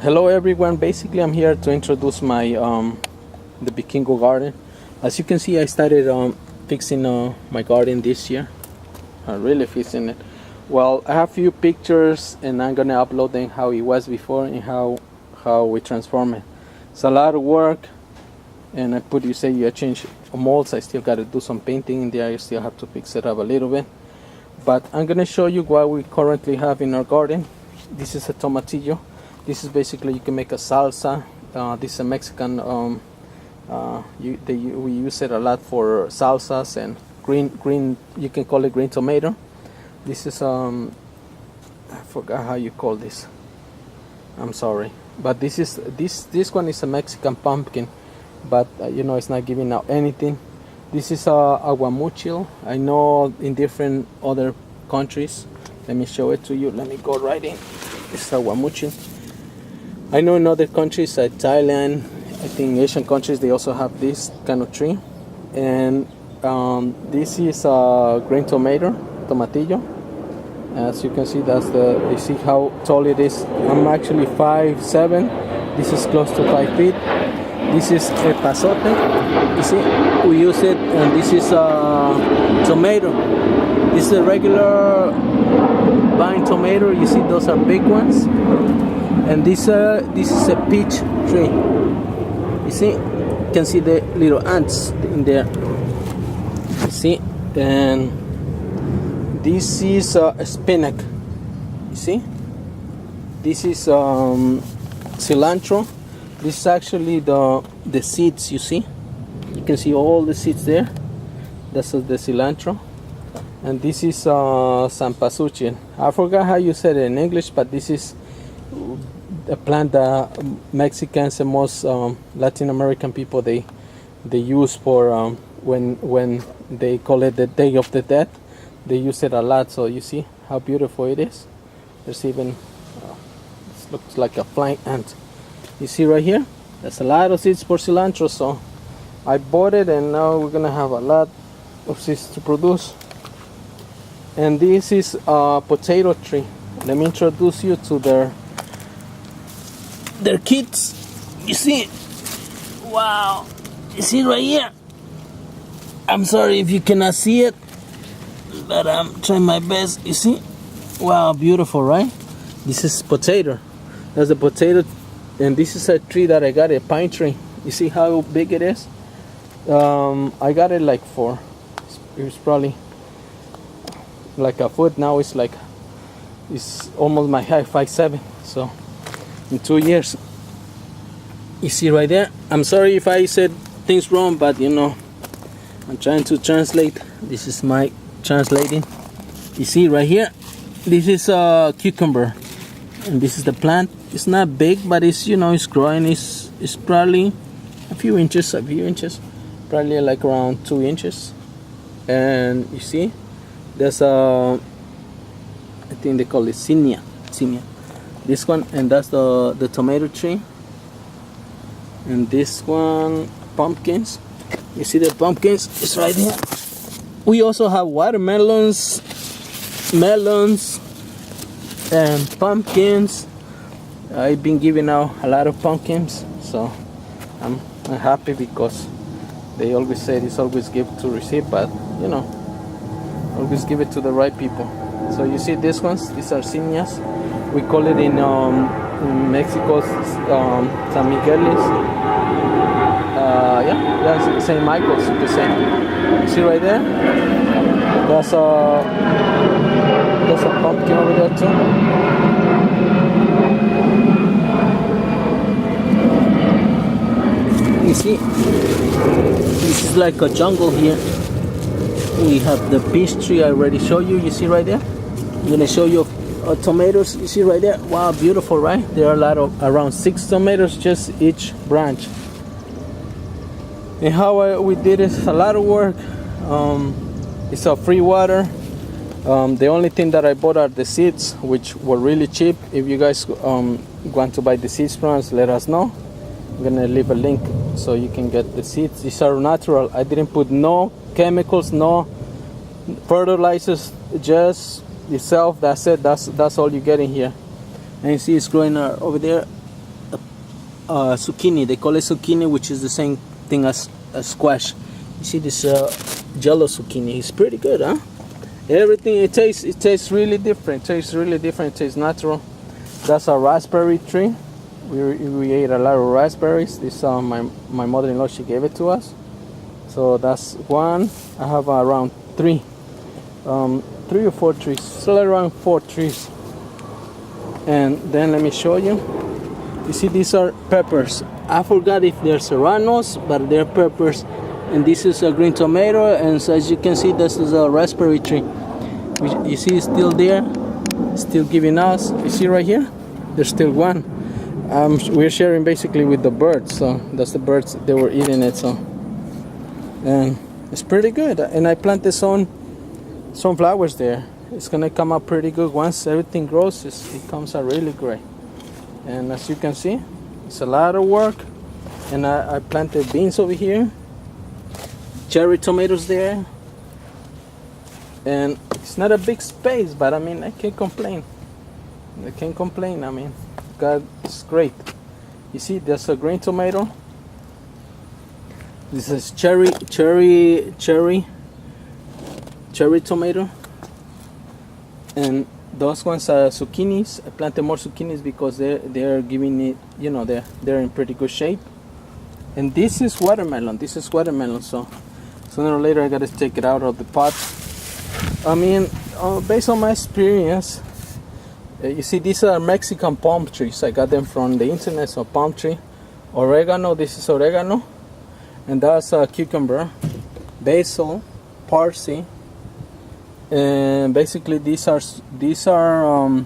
Hello everyone. Basically, I'm here to introduce my the Vikingo garden. As you can see, I started fixing my garden this year. Really fixing it. Well, I have a few pictures, and I'm gonna upload them how it was before and how we transform it. It's a lot of work, and I change molds. I still gotta do some painting in there. I still have to fix it up a little bit. But I'm gonna show you what we currently have in our garden. This is a tomatillo. This is basically, you can make a salsa. This is a Mexican. We use it a lot for salsas and green. You can call it green tomato. This is I forgot how you call this. I'm sorry, but this one is a Mexican pumpkin, but it's not giving out anything. This is aguamuchil. I know in different other countries. Let me show it to you. Let me go right in. This is aguamuchil. I know in other countries like Thailand, I think Asian countries, they also have this kind of tree. And this is a green tomatillo. As you can see, you see how tall it is. I'm actually 5'7". This is close to 5 feet. This is epazote. You see, we use it, and this is tomato. This is a regular vine tomato. You see, those are big ones. And this is a peach tree. You see, you can see the little ants in there. You see, and this is a spinach. You see, this is cilantro. This is actually the seeds. You see, you can see all the seeds there. That's the cilantro. And this is cempasúchil. I forgot how you said it in English, but this is a plant that Mexicans and most Latin American people they use for when they call it the Day of the Dead. They use it a lot. So you see how beautiful it is. There's even this looks like a flying ant. You see right here, there's a lot of seeds for cilantro. So I bought it, and now we're gonna have a lot of seeds to produce. And this is a potato tree. Let me introduce you to their kids. You see, wow, you see right here. I'm sorry if you cannot see it, but I'm trying my best. You see, wow, beautiful, right? This is potato. That's the potato. And this is a tree that I got, a pine tree. You see how big it is? I got it like it was probably like a foot. Now it's almost my height, 5'7". So in 2 years, you see right there. I'm sorry if I said things wrong, but I'm trying to translate. This is my translating. You see right here, this is a cucumber, and this is the plant. It's not big, but it's it's growing. It's probably a few inches, probably like around 2 inches. And you see, there's I think they call it zinnia. This one, and that's the tomato tree. And this one, pumpkins. You see the pumpkins? It's right here. We also have watermelons, melons, and pumpkins. I've been giving out a lot of pumpkins, so I'm happy because they always say it's always give to receive, but always give it to the right people. So you see these ones, these are zinnias. We call it in Mexico San Miguelis. St. Michael's, you could say. You see right there? That's a pumpkin over there too. You see, this is like a jungle here. We have the peach tree I already showed you. You see right there? I'm gonna show you tomatoes. You see right there? Wow, beautiful, right? There are around 6 tomatoes just each branch. And how we did it, a lot of work. It's a free water. The only thing that I bought are the seeds, which were really cheap. If you guys want to buy the seeds from us, let us know. I'm gonna leave a link so you can get the seeds. These are natural. I didn't put no chemicals, no fertilizers, just itself. That's it. That's all you get in here. And you see it's growing over there. zucchini. They call it zucchini, which is the same thing as squash. You see this jello zucchini? It's pretty good, huh? Everything it tastes really different. It tastes really different. It tastes natural. That's a raspberry tree. We ate a lot of raspberries. This my mother-in-law, she gave it to us. So that's one. I have around three or four trees. Still around 4 trees. And then let me show you. You see, these are peppers. I forgot if they're serranos, but they're peppers. And this is a green tomato, and so as you can see, this is a raspberry tree. You see, it's still there, still giving us. You see right here, there's still one. We're sharing basically with the birds, so that's the birds, they were eating it. So, and it's pretty good. And I planted some flowers there. It's gonna come up pretty good once everything grows. It comes out really great. And as you can see, it's a lot of work. And I planted beans over here, cherry tomatoes there, and it's not a big space, but I mean, I can't complain. I mean, God is great. You see, there's a green tomato. This is cherry tomato, and those ones are zucchinis. I planted more zucchinis because they're giving it, you know, they're in pretty good shape. And this is watermelon. So sooner or later I gotta take it out of the pot. I mean, based on my experience, you see, these are Mexican palm trees. I got them from the internet. So palm tree, oregano. This is oregano, and that's a cucumber, basil, parsley, and basically these are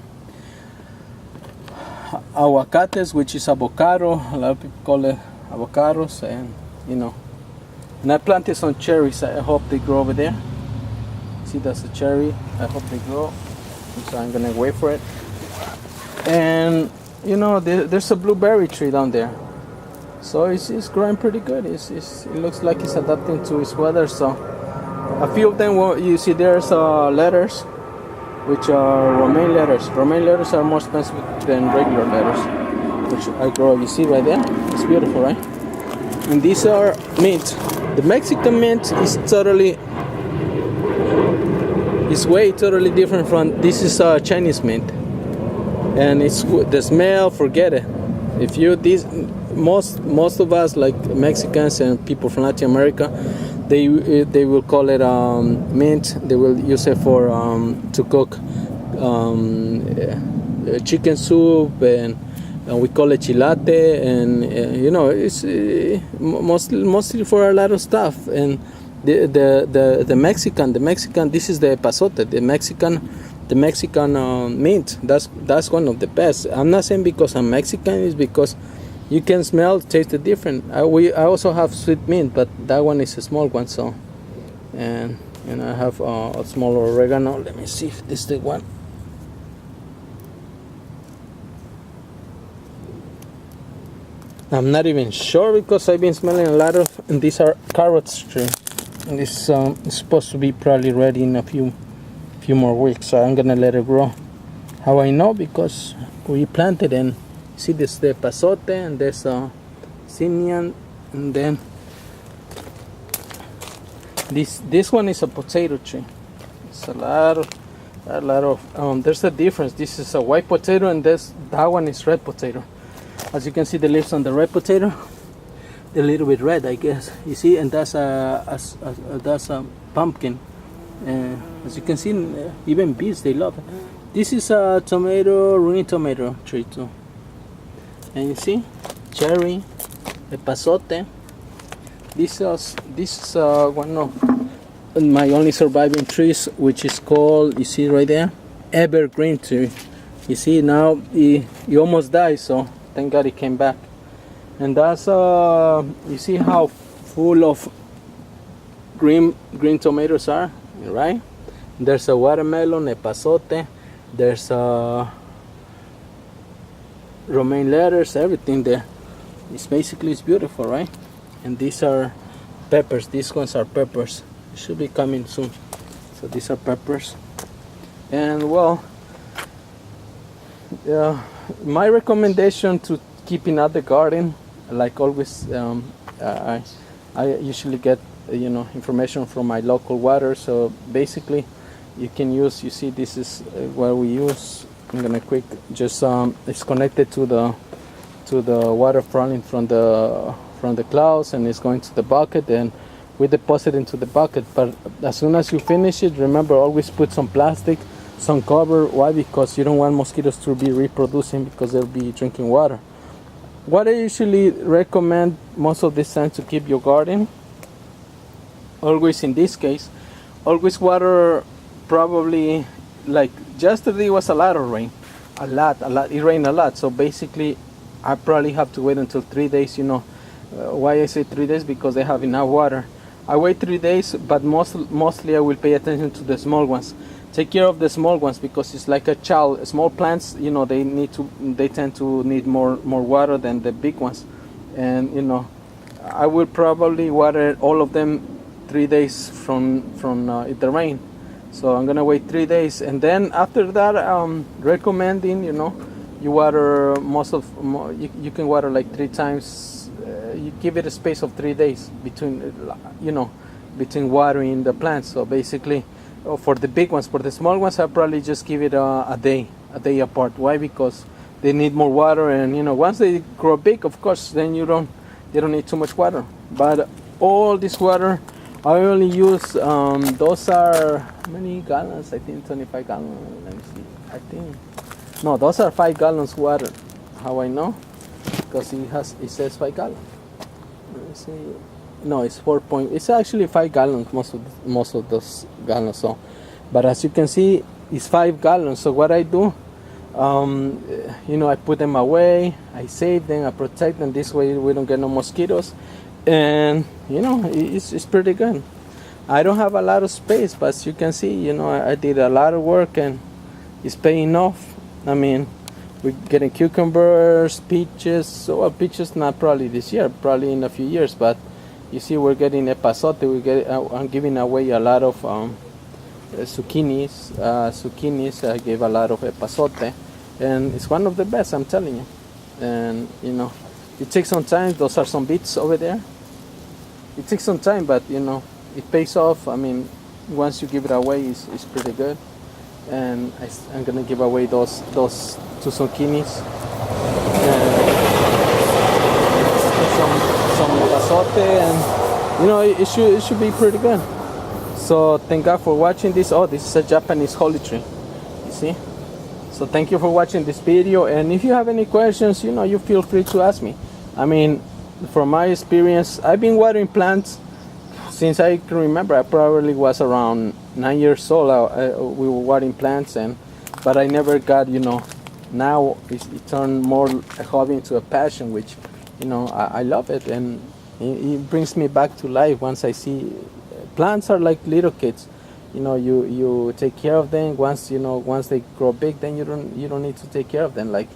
aguacates, which is avocado. A lot of people call it avocados, and you know. And I planted some cherries. I hope they grow over there. See, that's a cherry. I hope they grow. So I'm gonna wait for it. And you know, there's a blueberry tree down there. So it's growing pretty good. It looks like it's adapting to its weather. So a few of them, you see, there's lettuce, which are romaine lettuce. Romaine lettuce are more expensive than regular lettuce, which I grow. You see right there? It's beautiful, right? And these are mint. The Mexican mint is way totally different from this. Is Chinese mint, and it's the smell. Forget it. If you most of us, like Mexicans and people from Latin America, they will call it mint. They will use it for to cook chicken soup, and we call it chilate, and you know, it's mostly for a lot of stuff. And the Mexican, this is the epazote, the Mexican mint. That's one of the best. I'm not saying because I'm Mexican, it's because you can smell, taste it different. I also have sweet mint, but that one is a small one. So, and I have a small oregano. Let me see if this is the one. I'm not even sure because I've been smelling a lot of, and these are carrots tree. And this is supposed to be probably ready in a few more weeks, so I'm gonna let it grow. How I know? Because we planted, and see, this the epazote, and there's a simian, and then this one is a potato tree. It's a lot of there's a difference. This is a white potato, and that one is red potato. As you can see, the leaves on the red potato, they're a little bit red, I guess. You see, and that's a pumpkin. As you can see, even bees, they love it. This is a green tomato tree too. And you see, cherry, epazote. This is one of my only surviving trees, which is called, you see right there, evergreen tree. You see, now he almost died, so thank God he came back. And that's you see how full of green tomatoes are, right? There's a watermelon, epazote, there's a romaine lettuce, everything there. It's beautiful, right? And these are peppers. These ones are peppers. It should be coming soon. So these are peppers. And well, my recommendation to keeping out the garden. Like always, I usually get information from my local water. So basically, you can use. You see, this is what we use. I'm gonna quick just it's connected to the water falling from the clouds, and it's going to the bucket, and we deposit into the bucket. But as soon as you finish it, remember, always put some plastic, some cover. Why? Because you don't want mosquitoes to be reproducing, because they'll be drinking water. What I usually recommend most of the time to keep your garden, always in this case, always water. Probably like yesterday was a lot of rain, a lot. It rained a lot. So basically, I probably have to wait until 3 days. Why I say 3 days? Because they have enough water. I wait 3 days, but mostly I will pay attention to the small ones. Take care of the small ones, because it's like a child. Small plants, they tend to need more water than the big ones. And I will probably water all of them 3 days from the rain. So I'm gonna wait 3 days, and then after that, recommending you water you can water like 3 times. You give it a space of 3 days between watering the plants. So basically, for the big ones, for the small ones, I probably just give it a day apart. Why? Because they need more water, and once they grow big, of course, then they don't need too much water. But all this water, I only use those are how many gallons? I think 25 gallons. Let me see. No, those are 5 gallons water. How I know? Because it says 5 gallons. Let me see. No, it's 4 point. It's actually 5 gallons. Most of those gallons. So, but as you can see, it's 5 gallons. So what I do, I put them away. I save them. I protect them. This way we don't get no mosquitoes. And it's pretty good. I don't have a lot of space, but as you can see, I did a lot of work, and it's paying off. I mean, we're getting cucumbers, peaches. So peaches not probably this year, probably in a few years. But you see, we're getting epazote. I'm giving away a lot of zucchinis. I gave a lot of epazote, and it's one of the best, I'm telling you. And it takes some time. Those are some beets over there. It takes some time, but it pays off. I mean, once you give it away, it's pretty good. And I'm gonna give away those 2 zucchinis, and some epazote, and it should be pretty good. So thank God for watching this. Oh, this is a Japanese holly tree. You see? So thank you for watching this video, and if you have any questions, you feel free to ask me. I mean, from my experience, I've been watering plants since I can remember. I probably was around 9 years old. We were watering plants, but I never got, now it turned more a hobby into a passion, which, I love it, and it brings me back to life once I see plants are like little kids. You take care of them. Once they grow big, then you don't need to take care of them like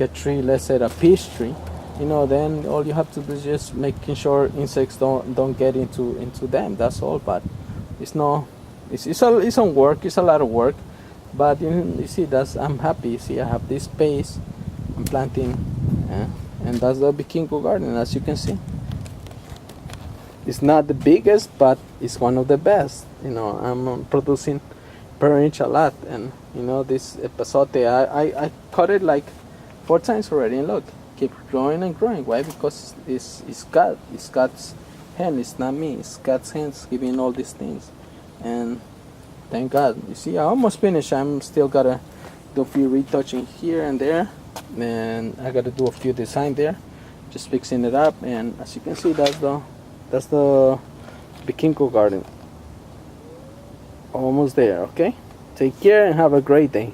a tree. Let's say a peach tree. Then all you have to do is just making sure insects don't get into them. That's all. But it's some work. It's a lot of work. But you see, I'm happy. You see, I have this space. I'm planting, and that's the Vikingo garden, as you can see. It's not the biggest, but it's one of the best. I'm producing per inch a lot, and this epazote, I cut it like 4 times already, and look, keep growing and growing. Why? Because it's God's hand. It's not me. It's God's hands giving all these things, and thank God. You see, I almost finished. I'm still gotta do a few retouching here and there, and I gotta do a few design there, just fixing it up. And as you can see, that's the Vikingo garden. Almost there. Okay, take care and have a great day.